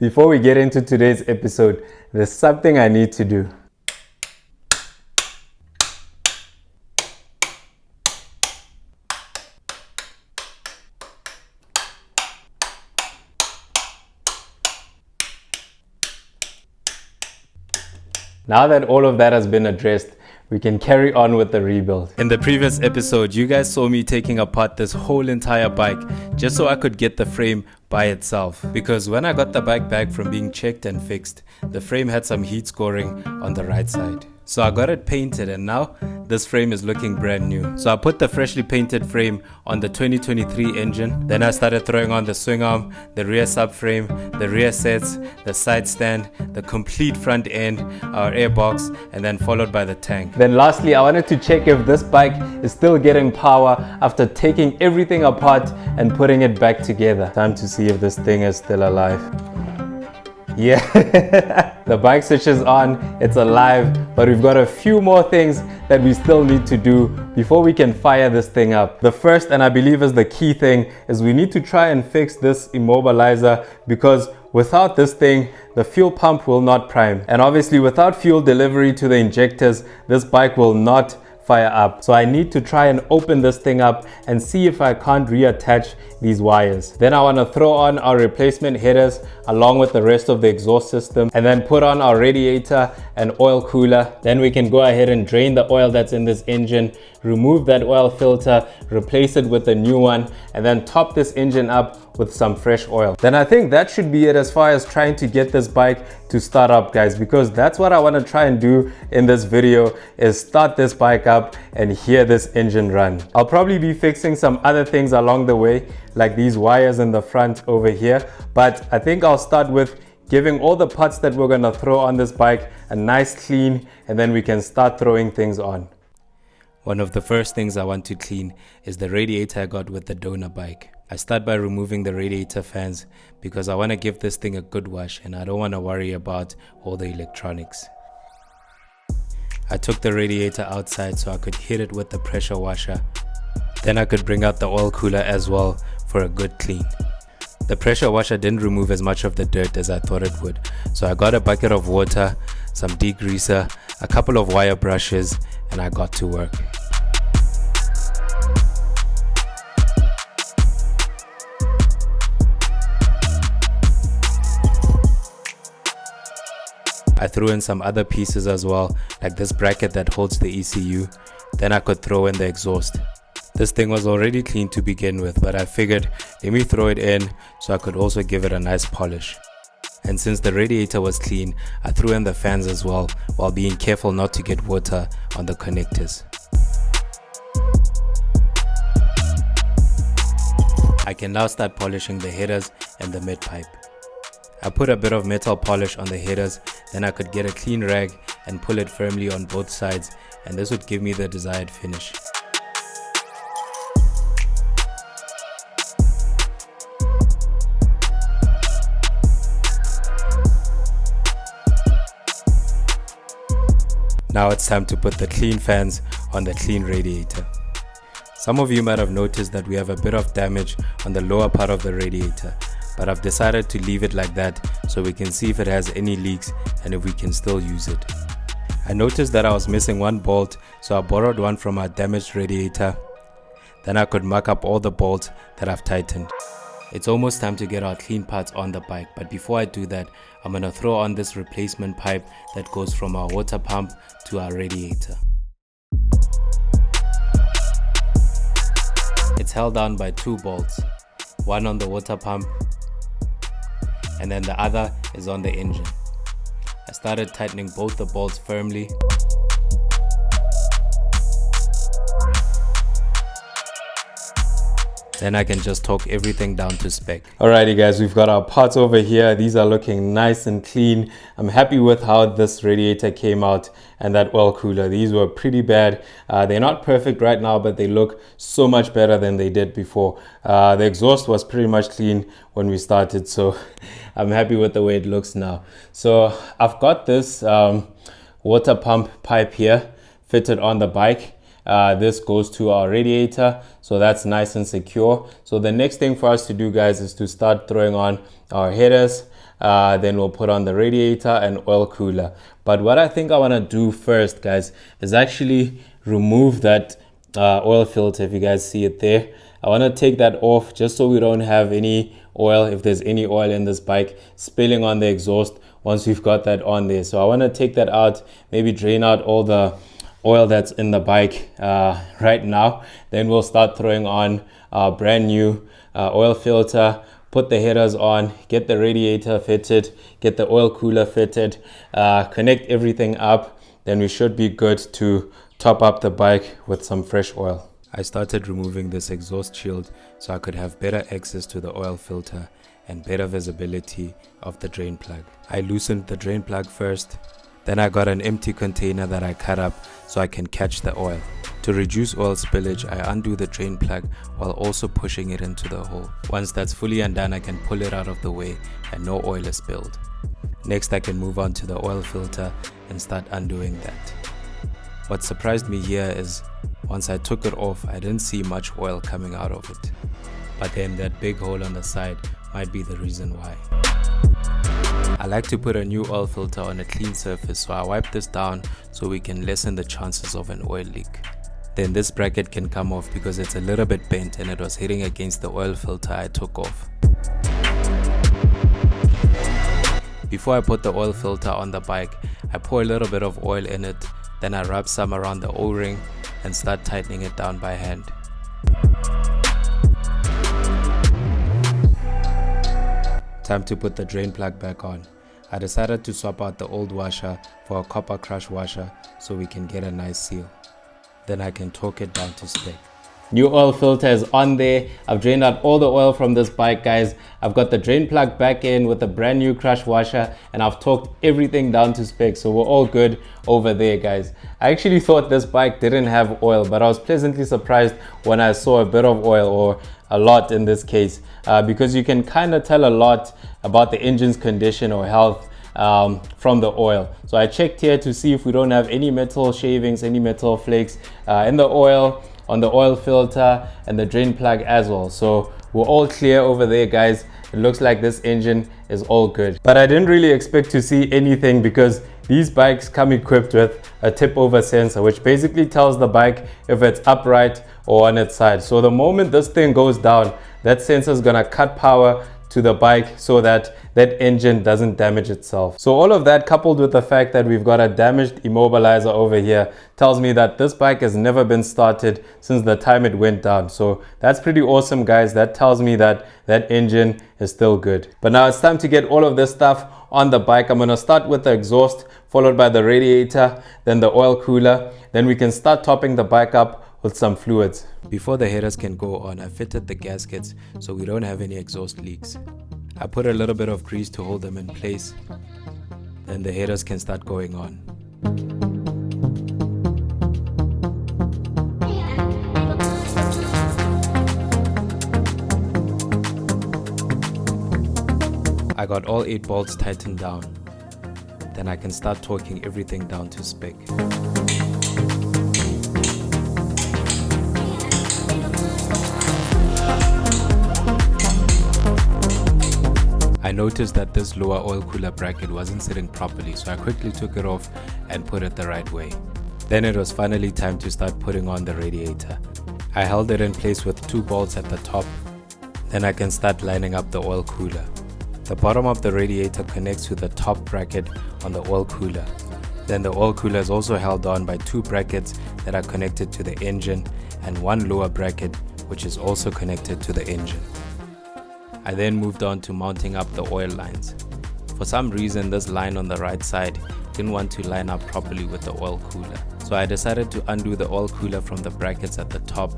Before we get into today's episode, there's something I need to do. Now that all of that has been addressed, we can carry on with the rebuild. In the previous episode, you guys saw me taking apart this whole entire bike just so I could get the frame by itself. Because when I got the bike back from being checked and fixed, the frame had some heat scoring on the right side. So I got it painted and now this frame is looking brand new. So I put the freshly painted frame on the 2023 engine. Then I started throwing on the swing arm, the rear subframe, the rear sets, the side stand, the complete front end, our airbox, and then followed by the tank. Then lastly, I wanted to check if this bike is still getting power after taking everything apart and putting it back together. Time to see if this thing is still alive. Yeah, the bike switch is on, it's alive, but we've got a few more things that we still need to do before we can fire this thing up. The first, and I believe is the key thing, is we need to try and fix this immobiliser, because without this thing, the fuel pump will not prime. And obviously without fuel delivery to the injectors, this bike will not fire up. So I need to try and open this thing up and see if I can't reattach these wires. Then I want to throw on our replacement headers along with the rest of the exhaust system, and then put on our radiator and oil cooler. Then we can go ahead and drain the oil that's in this engine, remove that oil filter, replace it with a new one, and then top this engine up with some fresh oil. Then I think that should be it as far as trying to get this bike to start up, guys, because that's what I want to try and do in this video, is start this bike up and hear this engine run. I'll probably be fixing some other things along the way, like these wires in the front over here, but I think I'll start with giving all the parts that we're going to throw on this bike a nice clean, and then we can start throwing things on. One of the first things I want to clean is the radiator I got with the donor bike. I start by removing the radiator fans because I want to give this thing a good wash and I don't want to worry about all the electronics. I took the radiator outside so I could hit it with the pressure washer. Then I could bring out the oil cooler as well for a good clean. The pressure washer didn't remove as much of the dirt as I thought it would, so I got a bucket of water, some degreaser, a couple of wire brushes, and I got to work. I threw in some other pieces as well, like this bracket that holds the ECU. Then I could throw in the exhaust. This thing was already clean to begin with, but I figured let me throw it in so I could also give it a nice polish. And since the radiator was clean, I threw in the fans as well, while being careful not to get water on the connectors. I can now start polishing the headers and the mid pipe. I put a bit of metal polish on the headers, then I could get a clean rag and pull it firmly on both sides, and this would give me the desired finish. Now it's time to put the clean fans on the clean radiator. Some of you might have noticed that we have a bit of damage on the lower part of the radiator, but I've decided to leave it like that so we can see if it has any leaks and if we can still use it. I noticed that I was missing one bolt, so I borrowed one from our damaged radiator. Then I could mark up all the bolts that I've tightened. It's almost time to get our clean parts on the bike, but before I do that, I'm gonna throw on this replacement pipe that goes from our water pump to our radiator. It's held down by two bolts, one on the water pump and then the other is on the engine. I started tightening both the bolts firmly. Then I can just torque everything down to spec. Alrighty guys, we've got our parts over here. These are looking nice and clean. I'm happy with how this radiator came out and that oil cooler. These were pretty bad. They're not perfect right now, but they look so much better than they did before. The exhaust was pretty much clean when we started, so I'm happy with the way it looks now. So I've got this water pump pipe here fitted on the bike. This goes to our radiator, so that's nice and secure. So the next thing for us to do, guys, is to start throwing on our headers. then we'll put on the radiator and oil cooler. But what I think I want to do first, guys, is actually remove that oil filter. If you guys see it there, I want to take that off just so we don't have any oil, if there's any oil in this bike, spilling on the exhaust once we've got that on there. So I want to take that out, maybe drain out all the oil that's in the bike right now. Then we'll start throwing on brand new oil filter, put the headers on, get the radiator fitted, get the oil cooler fitted, connect everything up. Then we should be good to top up the bike with some fresh oil. I started removing this exhaust shield so I could have better access to the oil filter and better visibility of the drain plug. I loosened the drain plug first, then I got an empty container that I cut up so I can catch the oil. To reduce oil spillage, I undo the drain plug while also pushing it into the hole. Once that's fully undone, I can pull it out of the way and no oil is spilled. Next, I can move on to the oil filter and start undoing that. What surprised me here is once I took it off, I didn't see much oil coming out of it. But then that big hole on the side might be the reason why. I like to put a new oil filter on a clean surface, so I wipe this down so we can lessen the chances of an oil leak. Then this bracket can come off because it's a little bit bent and it was hitting against the oil filter I took off. Before I put the oil filter on the bike, I pour a little bit of oil in it, then I rub some around the O-ring and start tightening it down by hand. Time to put the drain plug back on. I decided to swap out the old washer for a copper crush washer so we can get a nice seal. Then I can torque it down to spec. New oil filter is on there. I've drained out all the oil from this bike, guys. I've got the drain plug back in with a brand new crush washer and I've torqued everything down to spec, so we're all good over there, guys. I actually thought this bike didn't have oil, but I was pleasantly surprised when I saw a bit of oil, or a lot in this case, because you can kind of tell a lot about the engine's condition or health from the oil. So I checked here to see if we don't have any metal shavings, any metal flakes in the oil, on the oil filter and the drain plug as well. So we're all clear over there, guys. It looks like this engine is all good. But I didn't really expect to see anything because these bikes come equipped with a tip over sensor, which basically tells the bike if it's upright or on its side. So the moment this thing goes down, that sensor is gonna cut power to the bike so that that engine doesn't damage itself. So all of that, coupled with the fact that we've got a damaged immobiliser over here, tells me that this bike has never been started since the time it went down. So that's pretty awesome, guys. That tells me that that engine is still good. But now it's time to get all of this stuff on the bike. I'm gonna start with the exhaust, followed by the radiator, then the oil cooler. Then we can start topping the bike up with some fluids. Before the headers can go on, I fitted the gaskets so we don't have any exhaust leaks. I put a little bit of grease to hold them in place. Then the headers can start going on. I got all 8 bolts tightened down. Then I can start torquing everything down to spec. I noticed that this lower oil cooler bracket wasn't sitting properly, so I quickly took it off and put it the right way. Then it was finally time to start putting on the radiator. I held it in place with 2 bolts at the top. Then I can start lining up the oil cooler. The bottom of the radiator connects to the top bracket on the oil cooler. Then the oil cooler is also held on by 2 brackets that are connected to the engine and 1 lower bracket which is also connected to the engine. I then moved on to mounting up the oil lines. For some reason, this line on the right side didn't want to line up properly with the oil cooler. So I decided to undo the oil cooler from the brackets at the top,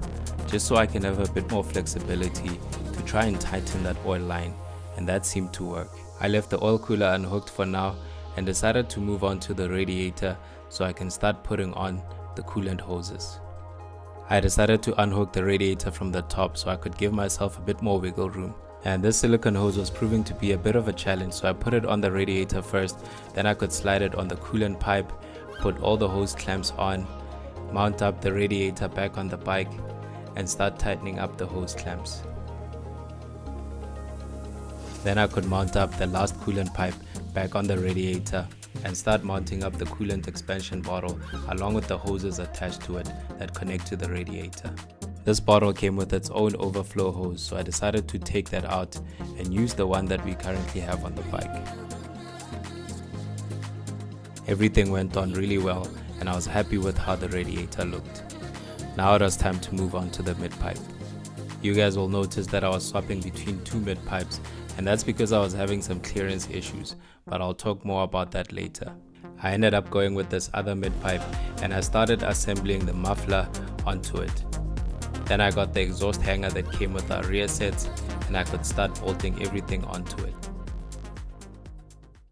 just so I can have a bit more flexibility to try and tighten that oil line, and that seemed to work. I left the oil cooler unhooked for now and decided to move on to the radiator so I can start putting on the coolant hoses. I decided to unhook the radiator from the top so I could give myself a bit more wiggle room. And this silicone hose was proving to be a bit of a challenge, so I put it on the radiator first, then I could slide it on the coolant pipe, put all the hose clamps on, mount up the radiator back on the bike, and start tightening up the hose clamps. Then I could mount up the last coolant pipe back on the radiator and start mounting up the coolant expansion bottle along with the hoses attached to it that connect to the radiator. This bottle came with its own overflow hose, so I decided to take that out and use the one that we currently have on the bike. Everything went on really well and I was happy with how the radiator looked. Now it was time to move on to the mid pipe. You guys will notice that I was swapping between two mid pipes, and that's because I was having some clearance issues, but I'll talk more about that later. I ended up going with this other mid pipe and I started assembling the muffler onto it. Then I got the exhaust hanger that came with our rear sets and I could start bolting everything onto it.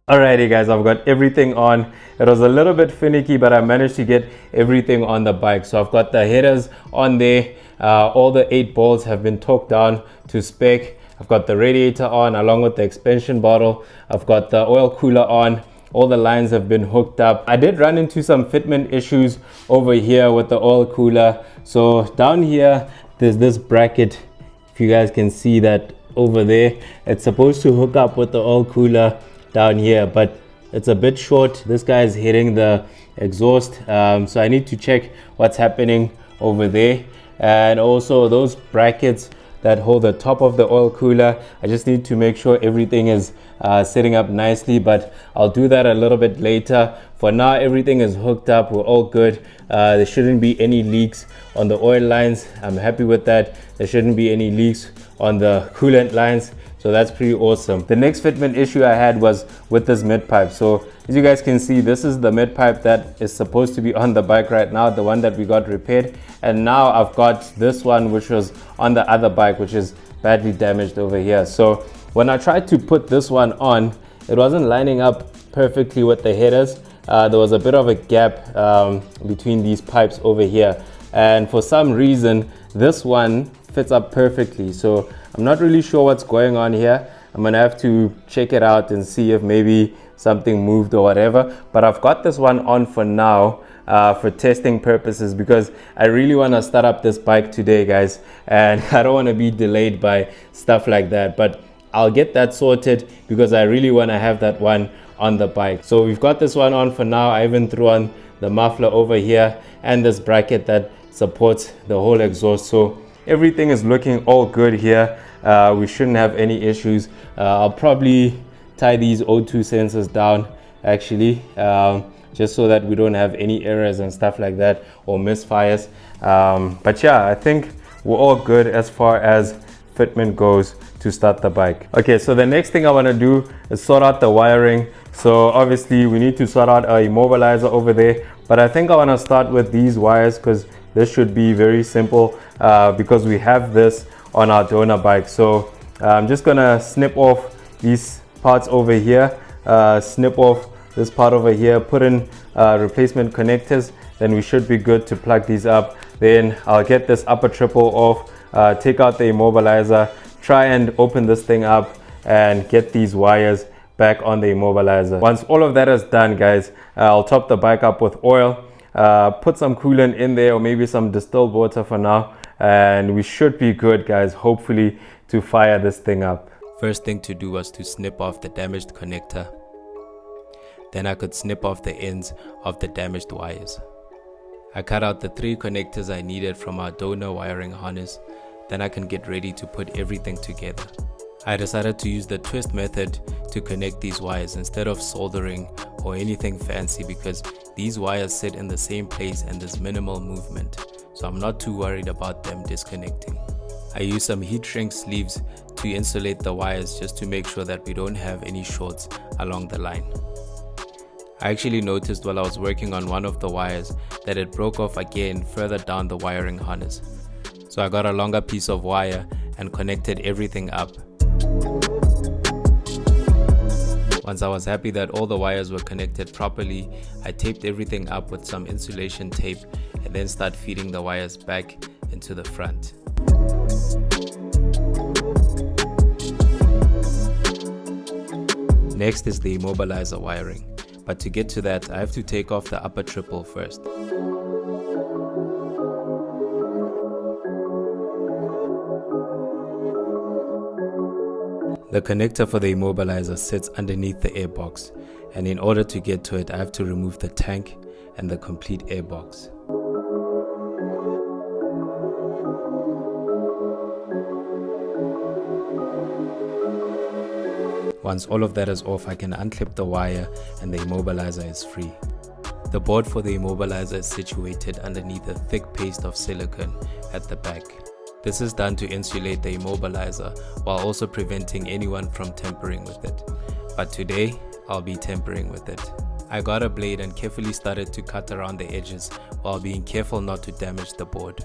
Alrighty guys, I've got everything on. It was a little bit finicky, but I managed to get everything on the bike. So I've got the headers on there. All the 8 bolts have been torqued down to spec. I've got the radiator on along with the expansion bottle. I've got the oil cooler on. All the lines have been hooked up. I did run into some fitment issues over here with the oil cooler. So down here, there's this bracket. If you guys can see that over there, it's supposed to hook up with the oil cooler down here, but it's a bit short. This guy is hitting the exhaust, so I need to check what's happening over there. And also those brackets that hold the top of the oil cooler, I just need to make sure everything is setting up nicely, but I'll do that a little bit later. For now, everything is hooked up, we're all good. There shouldn't be any leaks on the oil lines. I'm happy with that. There shouldn't be any leaks on the coolant lines, so that's pretty awesome. The next fitment issue I had was with this mid pipe. So as you guys can see, this is the mid pipe that is supposed to be on the bike right now, the one that we got repaired. And now I've got this one which was on the other bike, which is badly damaged over here. So when I tried to put this one on, it wasn't lining up perfectly with the headers. There was a bit of a gap between these pipes over here. And for some reason, this one fits up perfectly. So I'm not really sure what's going on here. I'm gonna have to check it out and see if maybe something moved or whatever. But I've got this one on for now for testing purposes, because I really want to start up this bike today, guys, and I don't want to be delayed by stuff like that. But I'll get that sorted because I really want to have that one on the bike. So we've got this one on for now. I even threw on the muffler over here and this bracket that supports the whole exhaust. So everything is looking all good here. We shouldn't have any issues. I'll probably tie these O2 sensors down actually, just so that we don't have any errors and stuff like that or misfires. But yeah, I think we're all good as far as fitment goes to start the bike. Okay, so the next thing I want to do is sort out the wiring. So obviously we need to sort out our immobiliser over there, but I think I want to start with these wires because this should be very simple because we have this on our donor bike. So I'm just gonna snip off these parts over here, snip off this part over here, put in replacement connectors, then we should be good to plug these up. Then I'll get this upper triple off, take out the immobilizer, try and open this thing up and get these wires back on the immobilizer. Once all of that is done, guys, I'll top the bike up with oil, put some coolant in there or maybe some distilled water for now, and we should be good, guys, hopefully, to fire this thing up. First thing to do was to snip off the damaged connector. Then I could snip off the ends of the damaged wires. I cut out the 3 connectors I needed from our donor wiring harness. Then I can get ready to put everything together. I decided to use the twist method to connect these wires instead of soldering or anything fancy, because these wires sit in the same place and there's minimal movement, so I'm not too worried about them disconnecting. I used some heat shrink sleeves to insulate the wires just to make sure that we don't have any shorts along the line. I actually noticed while I was working on one of the wires that it broke off again further down the wiring harness. So I got a longer piece of wire and connected everything up. Once I was happy that all the wires were connected properly, I taped everything up with some insulation tape and then start feeding the wires back into the front. Next is the immobilizer wiring, but to get to that I have to take off the upper triple first. The connector for the immobilizer sits underneath the airbox, and in order to get to it I have to remove the tank and the complete airbox. Once all of that is off, I can unclip the wire and the immobilizer is free. The board for the immobilizer is situated underneath a thick paste of silicone at the back. This is done to insulate the immobilizer while also preventing anyone from tampering with it. But today, I'll be tampering with it. I got a blade and carefully started to cut around the edges while being careful not to damage the board.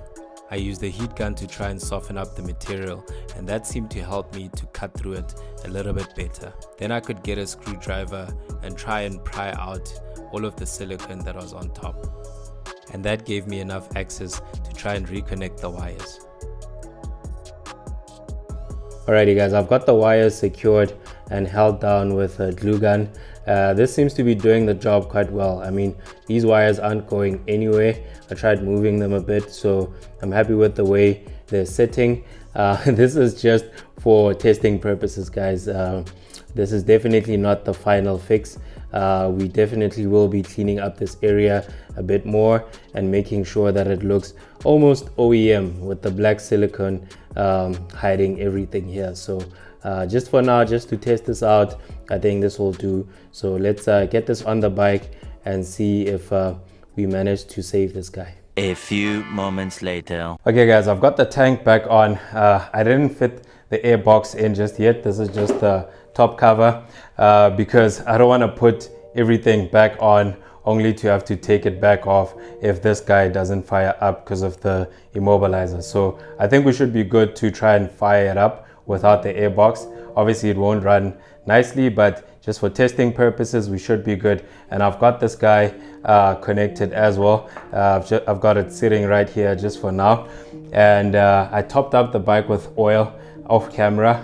I used a heat gun to try and soften up the material, and that seemed to help me to cut through it a little bit better. Then I could get a screwdriver and try and pry out all of the silicone that was on top. And that gave me enough access to try and reconnect the wires. Alrighty guys, I've got the wires secured and held down with a glue gun. This seems to be doing the job quite well. I mean, these wires aren't going anywhere. I tried moving them a bit, so I'm happy with the way they're sitting. This is just for testing purposes, guys. This is definitely not the final fix. We definitely will be cleaning up this area a bit more and making sure that it looks almost OEM with the black silicone hiding everything here. So just for now, just to test this out, I think this will do. So let's get this on the bike and see if we manage to save this guy. A few moments later. Okay guys, I've got the tank back on. I didn't fit the air box in just yet. This is just the top cover because I don't want to put everything back on only to have to take it back off if this guy doesn't fire up because of the immobilizer. So I think we should be good to try and fire it up without the air box. Obviously it won't run nicely, but just for testing purposes we should be good. And I've got this guy connected as well. I've got it sitting right here just for now, and I topped up the bike with oil off camera.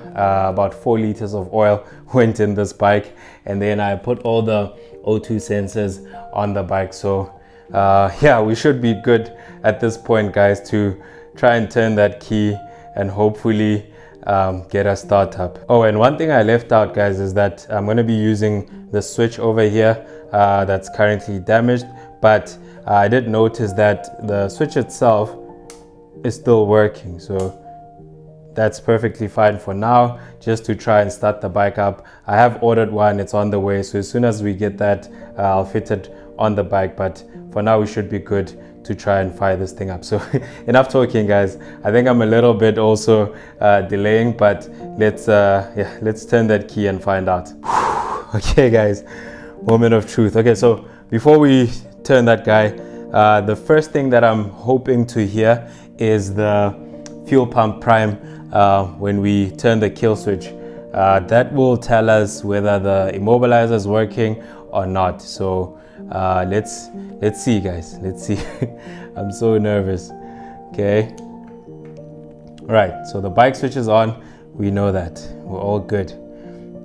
About 4 liters of oil went in this bike, and then I put all the O2 sensors on the bike. So yeah, we should be good at this point, guys, to try and turn that key and hopefully get a startup. Oh, and one thing I left out, guys, is that I'm going to be using the switch over here that's currently damaged, but I did notice that the switch itself is still working, so that's perfectly fine for now, just to try and start the bike up. I have ordered one, it's on the way, so as soon as we get that I'll fit it on the bike, but for now we should be good to try and fire this thing up. So enough talking, guys. I think I'm a little bit also delaying, but let's turn that key and find out. Okay guys, moment of truth. Okay, so before we turn that guy, the first thing that I'm hoping to hear is the fuel pump prime when we turn the kill switch. That will tell us whether the immobilizer is working or not. So let's see, guys, let's see. I'm so nervous. Okay, all right, so the bike switch is on, we know that we're all good.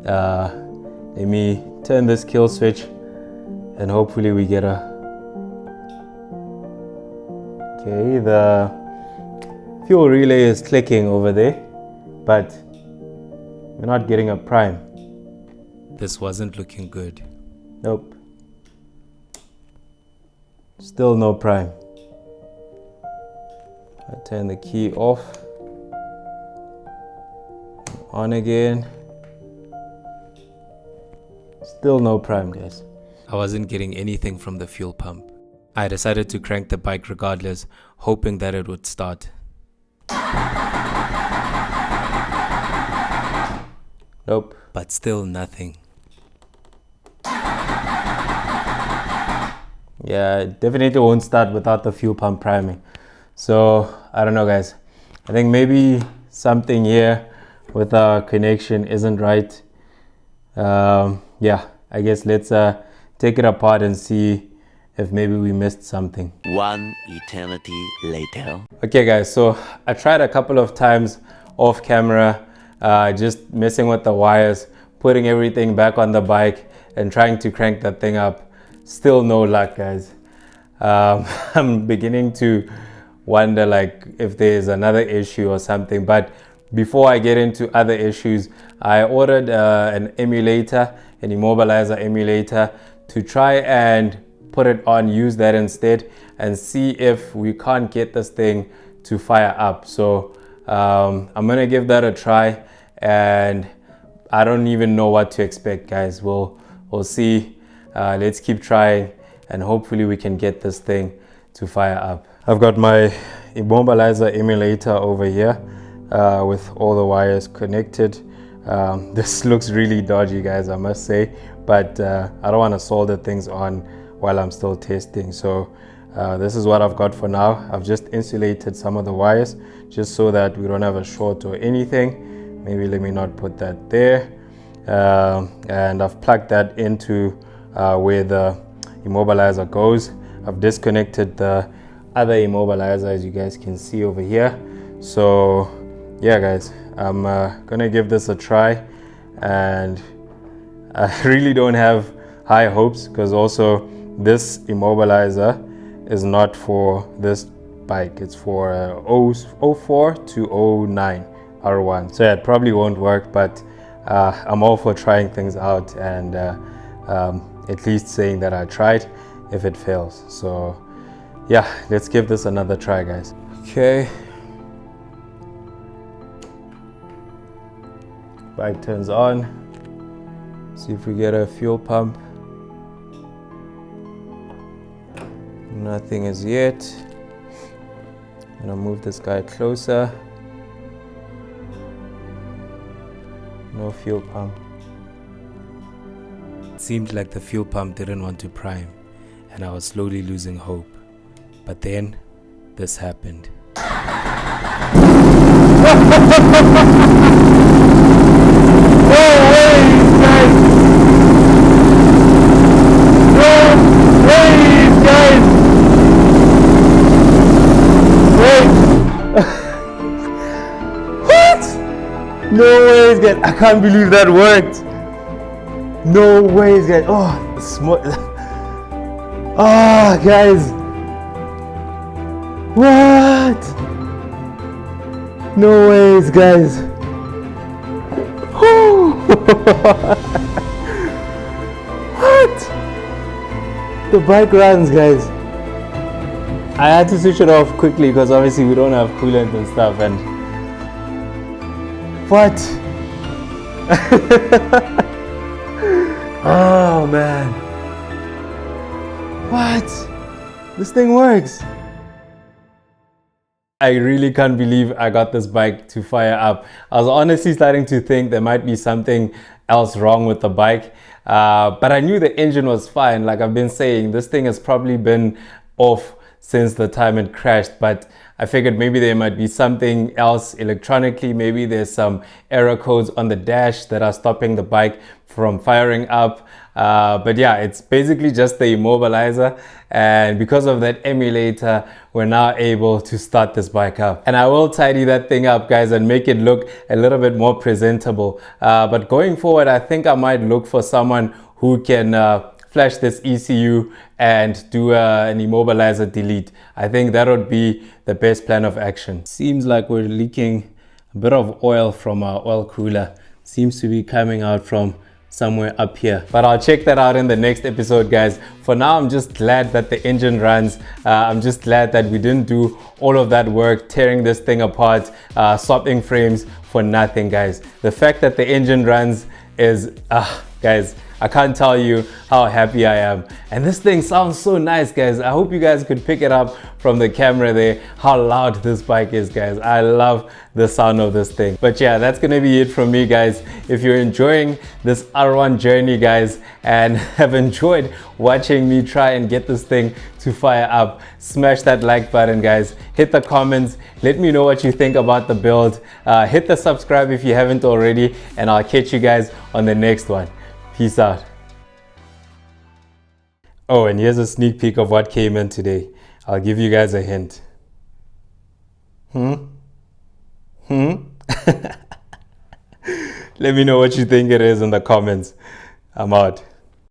Let me turn this kill switch and hopefully we get a okay. The fuel relay is clicking over there, but we're not getting a prime. This wasn't looking good. Nope. Still no prime. I turn the key off. On again. Still no prime, guys. I wasn't getting anything from the fuel pump. I decided to crank the bike regardless, hoping that it would start. Nope. But still nothing. Yeah, it definitely won't start without the fuel pump priming. So I don't know, guys. I think maybe something here with our connection isn't right. Yeah, I guess let's take it apart and see if maybe we missed something. One eternity later. Okay guys, so I tried a couple of times off camera, just messing with the wires, putting everything back on the bike and trying to crank that thing up. Still no luck, guys. I'm beginning to wonder like if there's another issue or something, but before I get into other issues, I ordered an emulator, an immobiliser emulator, to try and put it on, use that instead, and see if we can't get this thing to fire up. So I'm gonna give that a try, and I don't even know what to expect, guys. We'll see. Let's keep trying, and hopefully we can get this thing to fire up. I've got my immobiliser emulator over here with all the wires connected. This looks really dodgy, guys, I must say, but I don't want to solder things on while I'm still testing. So this is what I've got for now. I've just insulated some of the wires just so that we don't have a short or anything. Maybe let me not put that there. And I've plugged that into where the immobiliser goes. I've disconnected the other immobiliser, as you guys can see over here. So yeah, guys, I'm gonna give this a try, and I really don't have high hopes because also this immobiliser is not for this bike. It's for 04 to 09 R1. So yeah, it probably won't work, but I'm all for trying things out and at least saying that I tried if it fails. So yeah, let's give this another try, guys. Okay. Bike turns on. See if we get a fuel pump. Nothing as yet. I'm gonna move this guy closer. No fuel pump. It seemed like the fuel pump didn't want to prime, and I was slowly losing hope. But then this happened. No ways, guys. I can't believe that worked. No ways, guys. Oh, smart. Oh, guys. What? No ways, guys. What? The bike runs, guys. I had to switch it off quickly because obviously we don't have coolant and stuff, and what? Oh man. What? This thing works. I really can't believe I got this bike to fire up. I was honestly starting to think there might be something else wrong with the bike, but I knew the engine was fine. Like I've been saying, this thing has probably been off since the time it crashed, but I figured maybe there might be something else electronically. Maybe there's some error codes on the dash that are stopping the bike from firing up. But yeah, it's basically just the immobilizer, and because of that emulator, we're now able to start this bike up. And I will tidy that thing up, guys, and make it look a little bit more presentable. But going forward, I think I might look for someone who can flash this ECU and do an immobilizer delete. I think that would be the best plan of action. Seems like we're leaking a bit of oil from our oil cooler. Seems to be coming out from somewhere up here, but I'll check that out in the next episode, guys. For now, I'm just glad that the engine runs. I'm just glad that we didn't do all of that work tearing this thing apart, swapping frames for nothing, guys. The fact that the engine runs is guys, I can't tell you how happy I am. And this thing sounds so nice, guys. I hope you guys could pick it up from the camera there, how loud this bike is, guys. I love the sound of this thing. But yeah, that's gonna be it from me, guys. If you're enjoying this R1 journey, guys, and have enjoyed watching me try and get this thing to fire up, smash that like button, guys. Hit the comments. Let me know what you think about the build. Hit the subscribe if you haven't already, and I'll catch you guys on the next one. Peace out. Oh, and here's a sneak peek of what came in today. I'll give you guys a hint. Let me know what you think it is in the comments. I'm out.